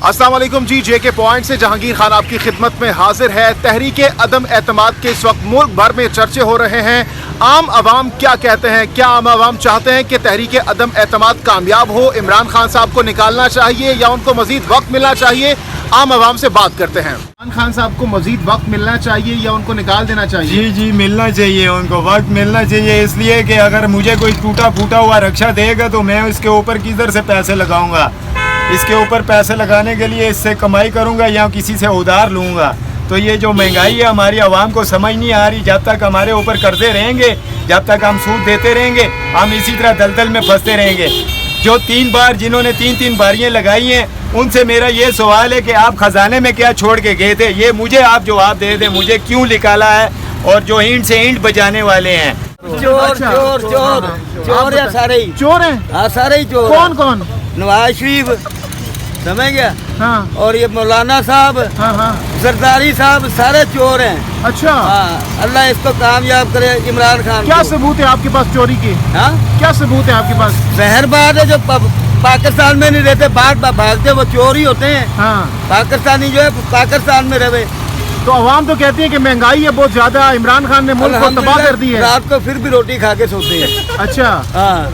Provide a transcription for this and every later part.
अस्सलाम वालेकुम जी, JK point से जहांगीर खान आपकी खिदमत में हाजिर है। तहरीक अदम एतमाद के इस वक्त मुल्क भर में चर्चे हो रहे हैं। आम आवाम क्या कहते हैं? क्या आम आवाम चाहते हैं कि तहरीक अदम एतमाद कामयाब हो, इमरान खान साहब को निकालना चाहिए या उनको मजीद वक्त मिलना चाहिए? आम आवाम से बात करते हैं। इमरान खान साहब को मजीद वक्त मिलना चाहिए या उनको निकाल देना चाहिए? जी मिलना चाहिए, उनको वक्त मिलना चाहिए, इसलिए कि अगर मुझे कोई टूटा फूटा हुआ रक्षा देगा तो मैं उसके ऊपर किधर से पैसे लगाऊंगा। इसके ऊपर पैसे लगाने के लिए इससे कमाई करूंगा या किसी से उधार लूंगा। तो ये जो महंगाई है हमारी आवाम को समझ नहीं आ रही। जब तक हमारे ऊपर कर्जे रहेंगे, जब तक हम सूद देते रहेंगे, हम इसी तरह दलदल में फंसते रहेंगे। जो जिन्होंने तीन बारियां लगाई हैं, उनसे मेरा ये सवाल है कि आप खजाने में क्या छोड़ के गए थे, ये मुझे आप जवाब दे दें। मुझे क्यों निकाला है? और जो ईंट से ईंट बजाने वाले हैं, चोर चोर चोर चोर है, सारे ही चोर हैं। हाँ, सारे ही चोर। कौन कौन? नवाज शरीफ, समझ गया? हाँ और ये मौलाना साहब, हाँ जरदारी साहब, सारे चोर हैं। अच्छा, हाँ, अल्लाह इसको कामयाब करे इमरान खान क्या को। सबूत है आपके पास चोरी के? हाँ, क्या सबूत है आपके पास? जहर बात है, जो पाकिस्तान में नहीं रहते, बाहर भागते, वो चोर ही होते हैं। हाँ, पाकिस्तानी जो है पाकिस्तान में रहे। तो अवाम तो कहती है कि महंगाई है बहुत ज्यादा, इमरान खान ने मुल्क को तबाह कर दी है। रात को फिर भी रोटी खा के सोते हैं। अच्छा, हाँ,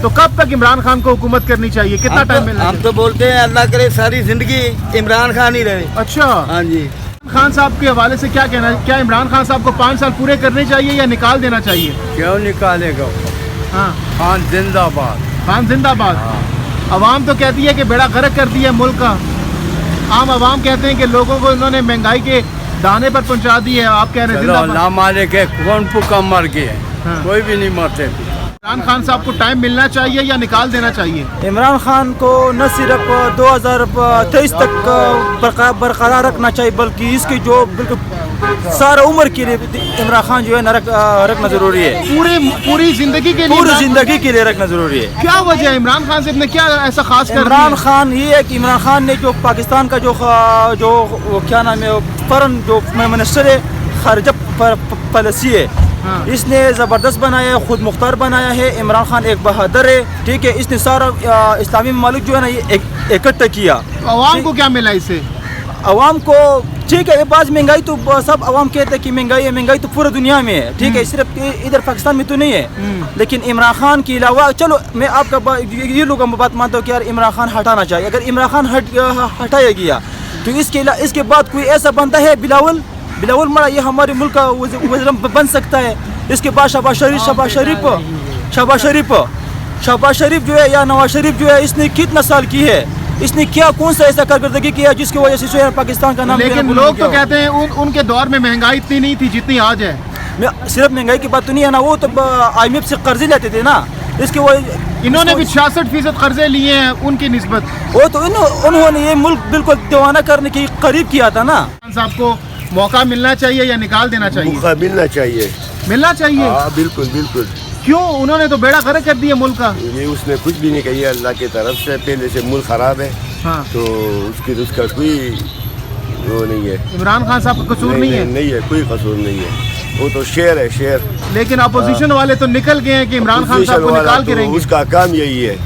तो कब तक इमरान खान को हुकूमत करनी चाहिए? कितना टाइम मिलना हम तो बोलते हैं अल्लाह करे सारी जिंदगी इमरान खान ही रहे। अच्छा, हाँ जी। खान साहब के हवाले से क्या कहना है? क्या इमरान खान साहब को 5 साल पूरे करने चाहिए या निकाल देना चाहिए? क्यों निकालेगा? हाँ, खान जिंदाबाद। खान जिंदाबाद। अवाम तो कहती है कि बेड़ा गर्क कर दिया मुल्क का। आम आवाम कहते हैं कि लोगों को इन्होंने महंगाई के दाने पर पहुंचा दी है। आप कह रहे हैं जिंदाबाद। ना मारे के कौन पुका मर गए, हाँ। कोई भी नहीं मरते। इमरान खान साहब को टाइम मिलना चाहिए या निकाल देना चाहिए? इमरान खान को न सिर्फ 2023 तक बरकरार रखना चाहिए, बल्कि इसकी जो बिल्कुल सारा उम्र के लिए इमरान खान जो है न रखना जरूरी है। पूरी जिंदगी के लिए? पूरी जिंदगी के लिए रखना जरूरी है। क्या वजह है? इमरान खान से क्या ऐसा खास कर इमरान खान ये है कि इमरान खान ने जो पाकिस्तान का जो क्या नाम है, फॉरेन जो मिनिस्टर है, खारजा पॉलिसी है, हाँ। इसने ज़बरदस्त बनाया है, खुद मुख्तार बनाया है। इमरान खान एक बहादुर है, ठीक है। इसने सारा इस्लामी ममालिक जो है ना ये इकट्ठा किया। तो अवाम को क्या मिला इससे? अवाम को ठीक है, बात महंगाई तो सब अवाम कहते हैं कि महंगाई है, महंगाई तो पूरी दुनिया में है, ठीक है, सिर्फ इधर पाकिस्तान में तो नहीं है। लेकिन इमरान खान के अलावा, चलो मैं आपका ये लोग बात मानता हूँ कि यार इमरान खान हटाना चाहिए। अगर इमरान खान हटाया गया तो इसके बाद कोई ऐसा बनता है बिलावल मरा, ये हमारे मुल्क का वज़ीर बन सकता है। इसके बाद शहबाज शरीफ जो है या नवाज शरीफ जो है, इसने कितना साल की है, इसने क्या कौन सा ऐसा कारकर्दगी किया जिसकी वजह से पाकिस्तान का नाम? लेकिन लोग तो कहते हैं उनके दौर में महंगाई इतनी नहीं थी जितनी आज है। सिर्फ महंगाई की बात तो नहीं है ना, वो तो IMF से कर्जे लेते थे ना। इसके वजह इन्होंने भी 66% कर्जे लिए हैं उनकी निस्बत। वो तो उन्होंने ये मुल्क बिल्कुल दीवाना करने के करीब किया था ना। साहब को मौका मिलना चाहिए या निकाल देना चाहिए? मौका मिलना चाहिए। मिलना चाहिए? हाँ, बिल्कुल बिल्कुल। क्यों? उन्होंने तो बेड़ा गर्क कर दिया मुल्क का। ये उसने कुछ भी नहीं कही, अल्लाह की तरफ से पहले से मुल्क खराब है। हाँ। तो उसका कोई वो नहीं है। इमरान खान साहब का कसूर नहीं है? नहीं है, कोई कसूर नहीं है। वो तो शेर है, शेर। लेकिन अपोजिशन वाले तो निकल गए हैं कि इमरान खान साहब को निकाल के रहेंगे। उसका काम यही है,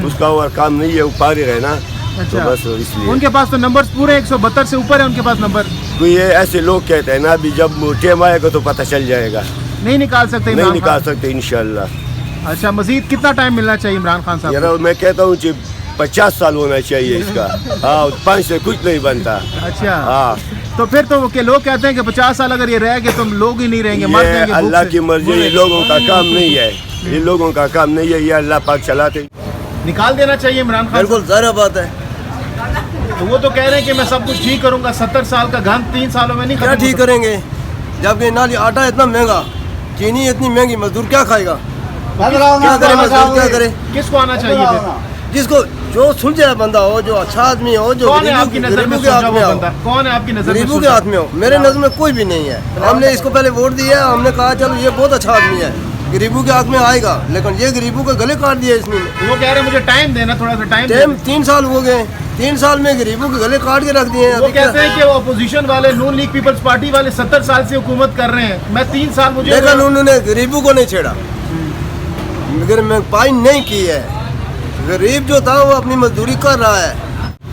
उसका और काम नहीं है, वो पारी रहना। अच्छा, तो बस इसलिए उनके पास तो नंबर पूरे 172 से ऊपर है उनके पास नंबर। कोई ऐसे लोग कहते हैं ना, अभी जब टाइम आएगा तो पता चल जाएगा। नहीं निकाल सकते? नहीं निकाल सकते इंशाल्लाह। अच्छा, मजीद कितना टाइम मिलना चाहिए इमरान खान साहब? यार मैं कहता हूँ 50 साल होना चाहिए इसका। हाँ, 5 से कुछ नहीं बनता। अच्छा, हाँ, तो फिर तो लोग कहते हैं कि 50 साल अगर ये रह गए तो लोग ही नहीं रहेंगे, मर ये जाएंगे भूख अल्लाह से। की मर्जी, ये लोगों का काम नहीं है, ये लोगों का काम नहीं है, ये अल्लाह पाक चलाते। निकाल देना चाहिए इमरान खान। बिल्कुल ज़ाहिर बात है। तो वो तो कह रहे हैं कि मैं सब कुछ ठीक करूंगा। 70 साल का गंद 3 सालों में नहीं क्या खत्म ठीक हो सकता। करेंगे? जबकि नाली आटा इतना महंगा, चीनी इतनी महंगी, मजदूर क्या खाएगा? क्या करे मजदूर, क्या करे? किसको आना चाहिए फिर? जिसको जो सुलझा बंदा हो, जो अच्छा आदमी हो, जो कौन है आपकी नजर में गरीबों के हाथ सुलझा में हुआ हो, बंदा? कौन है आपकी नजर में गरीबों के सुलझा? हाथ में हो। मेरे नजर में कोई भी नहीं है। हमने इसको पहले वोट दिया, हमने कहा चलो ये बहुत अच्छा आदमी है, गरीबों के हाथ में आएगा, लेकिन ये गरीबों के गले काट दिए इसने। वो कह रहे हैं मुझे टाइम देना, थोड़ा सा टाइम। 3 साल हो गए, 3 साल में गरीबों के गले काट के रख दिए हैं। वो कहते हैं कि वो अपोजिशन वाले नून लीग पीपल्स पार्टी वाले 70 साल से हुकूमत कर रहे हैं, मैं 3 साल मुझे। लेकिन उन्होंने गरीबों को नहीं छेड़ा, मगर महंगाई नहीं की है। गरीब जो था वो अपनी मजदूरी कर रहा है।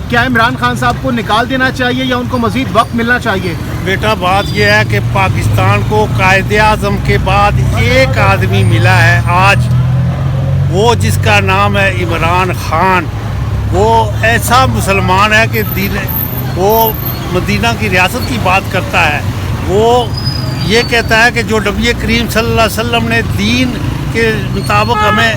کیا عمران خان صاحب کو نکال دینا چاہیے یا ان کو مزید وقت ملنا چاہیے؟ بیٹا بات یہ ہے کہ پاکستان کو قائد اعظم کے بعد ایک آدمی ملا ہے آج، وہ جس کا نام ہے عمران خان. وہ ایسا مسلمان ہے کہ وہ مدینہ کی ریاست کی بات کرتا ہے. وہ یہ کہتا ہے کہ جو نبی کریم صلی اللہ علیہ وسلم نے دین کے مطابق ہمیں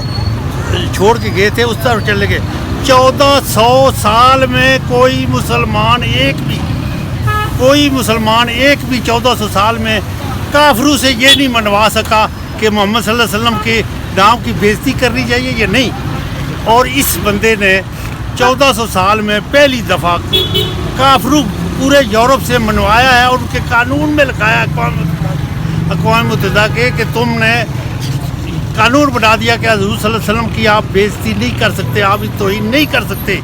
چھوڑ کے گئے تھے اس طرف چلے گئے. 1400 سال میں کوئی مسلمان ایک بھی 1400 سال میں کافروں سے یہ نہیں منوا سکا کہ محمد صلی اللہ علیہ وسلم کے نام کی بےزتی کرنی چاہیے یا نہیں. اور اس بندے نے 1400 سال میں پہلی دفعہ کافروں پورے یورپ سے منوایا ہے اور ان کے قانون میں لکھایا اقوام متحدہ کے کہ تم نے قانون بنا دیا کہ حضور صلی اللہ علیہ وسلم کی آپ بےزتی نہیں کر سکتے، آپ اس توہین نہیں کر سکتے.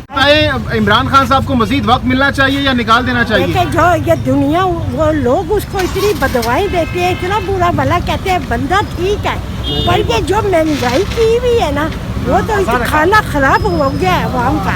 عمران خان صاحب کو مزید وقت ملنا چاہیے یا نکال دینا چاہیے؟ دیکھیں جو یہ دنیا وہ لوگ اس کو اتنی بدوائیں دیتے ہیں، اتنا برا بھلا کہتے ہیں، بندہ ٹھیک ہے پر یہ جو مہنگائی کی ہوئی ہے نا وہ تو کھانا خراب ہو گیا ہے عوام کا.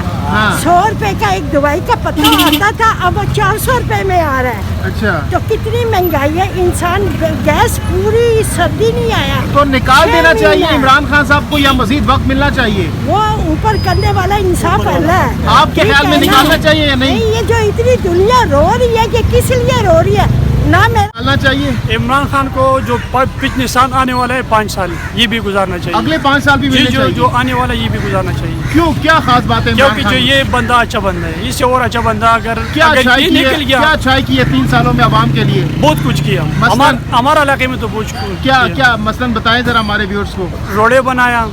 100 روپے کا ایک دوائی کا پتہ آتا تھا، اب وہ 400 روپے میں آ رہا ہے. اچھا تو کتنی مہنگائی ہے. انسان گیس پوری سردی نہیں آیا تو نکال دینا چاہیے عمران خان صاحب کو یا مزید وقت ملنا چاہیے؟ وہ اوپر کرنے والا انصاف اللہ ہے. آپ کے خیال میں نکالنا چاہیے یا نہیں؟ یہ جو اتنی دنیا رو رہی ہے کہ کس لیے رو رہی ہے نہ میں نکالنا چاہیے. عمران خان کو جو پچھلے سال آنے والا ہے 5 سال یہ بھی گزارنا چاہیے. اگلے 5 سال بھی ملنے چاہیے جو آنے والا یہ بھی گزارنا چاہیے. کیوں، کیا خاص بات ہے؟ کیونکہ جو یہ بندہ اچھا بندہ ہے، اس سے اور اچھا بندہ اگر یہ نکل گیا. کیا اچھائی کی ہے 3 سالوں میں عوام کے لیے؟ بہت کچھ کیا. ہمارا علاقے میں تو بہت کیا مثلاً بتائیں ذرا ہمارے ویورز کو. روڈیں بنایا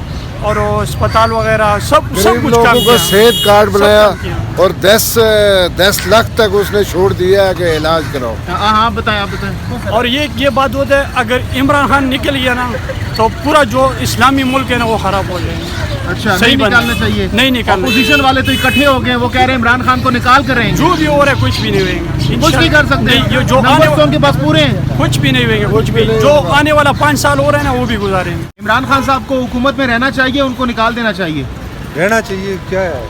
اور اسپتال وغیرہ سب کچھ لوگوں کو صحت کارڈ بنایا اور 10 لاکھ تک اس نے چھوڑ دیا ہے کہ علاج کراؤ. ہاں بتائیں، آپ بتائیں. اور یہ بات ہوتا ہے اگر عمران خان نکل گیا نا تو پورا جو اسلامی ملک ہے نا وہ خراب ہو جائے گا. اچھا نہیں نکالنا چاہیے؟ نہیں نکالنا. اپوزیشن والے تو اکٹھے ہو گئے، وہ کہہ رہے ہیں عمران خان کو نکال کر رہے ہیں. جو بھی ہو رہا ہے کچھ بھی نہیں ہوئے گا. کچھ نہیں کر سکتے. جو ان کے پاس پورے ہیں. کچھ بھی نہیں ہوئے گا. کچھ بھی جو آنے والا 5 سال ہو رہا ہے نا وہ بھی گزاریں گے. عمران خان صاحب کو حکومت میں رہنا چاہیے، ان کو نکال دینا چاہیے؟ رہنا چاہیے. کیا ہے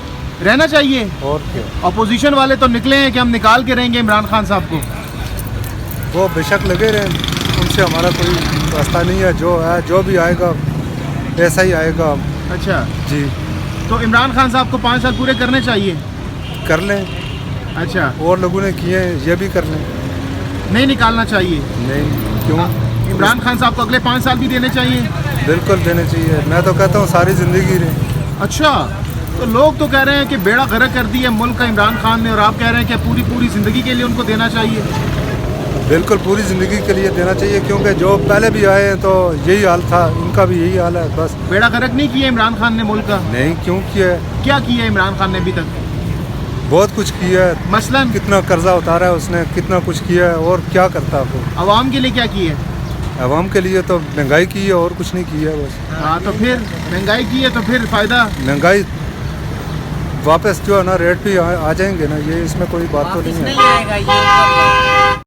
رہنا چاہیے. اور کیا، اپوزیشن والے تو نکلے ہیں کہ ہم نکال کے رہیں گے عمران خان صاحب کو. وہ بے شک لگے رہیں، ان سے ہمارا کوئی راستہ نہیں ہے. جو بھی آئے گا ایسا ہی آئے گا. اچھا جی تو عمران خان صاحب کو 5 سال پورے کرنے چاہیے؟ کر لیں. اچھا اور لوگوں نے کیے ہیں، یہ بھی کر لیں. نہیں نکالنا چاہیے؟ نہیں. کیوں؟ عمران خان صاحب کو اگلے 5 سال بھی دینے چاہیے؟ بالکل دینے چاہیے. میں تو کہتا ہوں ساری زندگی رہے. اچھا تو لوگ تو کہہ رہے ہیں کہ بیڑا غرق کر دیا ملک کا عمران خان نے، اور آپ کہہ رہے ہیں کہ پوری زندگی کے لیے ان کو دینا چاہیے؟ بالکل پوری زندگی کے لیے دینا چاہیے، کیونکہ جو پہلے بھی آئے ہیں تو یہی حال تھا، ان کا بھی یہی حال ہے. بس بیڑا غرق نہیں کیا عمران خان نے ملک کا؟ نہیں. کیوں کیا ہے؟ کیا کیا ہے عمران خان نے ابھی تک؟ بہت کچھ کیا ہے. مثلاً کتنا قرضہ اتارا ہے اس نے، کتنا کچھ کیا ہے. اور کیا کرتا ہے وہ عوام کے لیے؟ کیا کی ہے عوام کے لیے؟ تو مہنگائی کی ہے اور کچھ نہیں کیا ہے بس. ہاں تو پھر مہنگائی کی ہے تو پھر فائدہ؟ مہنگائی واپس جو ہے نا ریٹ بھی آ جائیں گے نا، یہ اس میں کوئی بات تو نہیں ہے.